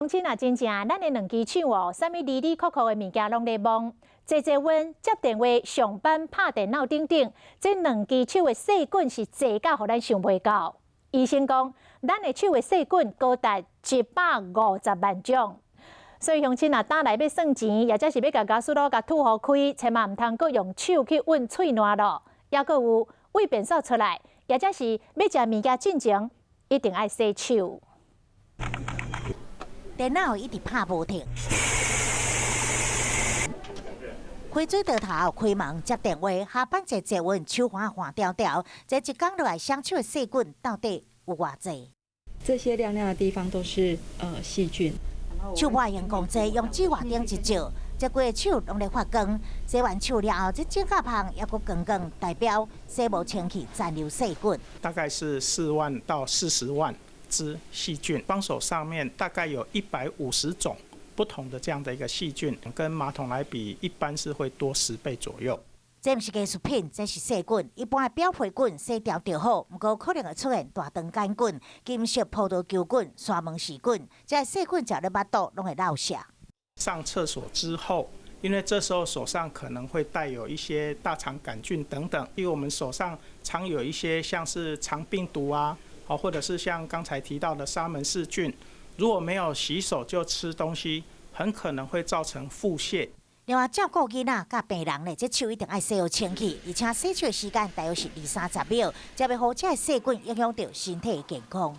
乡亲啊，真正咱的两只手哦，啥物里里扣扣的物件拢在摸，坐稳接电话、上班、拍电脑等等，这两只手的细菌是坐到，互咱想袂到。医生讲，咱的手的细菌高达150万种。所以乡亲啊，打来要算钱，或者是要甲家属咯甲吐互开，千万唔通阁用手去吻喙烂咯。抑阁有胃便扫出来，或者是要食物件进前，一定爱洗手。电脑一直拍无停，开水倒头，开门接电话，下班坐稳，手环换条条，这一工落来相处的细菌到底有偌济？这些亮亮的地方都是细菌。手外用公仔用指画钉一照，这几个手拢在发光。洗完手了后，这指甲旁也阁光光，代表洗无清气残留细菌。大概是4万到40万只细菌，双手上面大概有150种不同的这样的一个细菌，跟马桶来比，一般是会多10倍左右。这不是艺术品，这是细菌。一般的表皮菌洗掉就好，不过可能会出现大肠杆菌、金色葡萄球菌、沙门氏菌，这细菌只要在巴肚，拢会落下。上厕所之后，因为这时候手上可能会带有一些大肠杆菌等等，因为我们手上常有一些像是肠病毒啊，或者是像刚才提到的沙门氏菌，如果没有洗手就吃东西，很可能会造成腹泻。另外，照顾囡仔甲病人咧，这手一定要洗好清气，而且洗手的时间大约是20-30秒，才袂互这细菌影响到身体健康。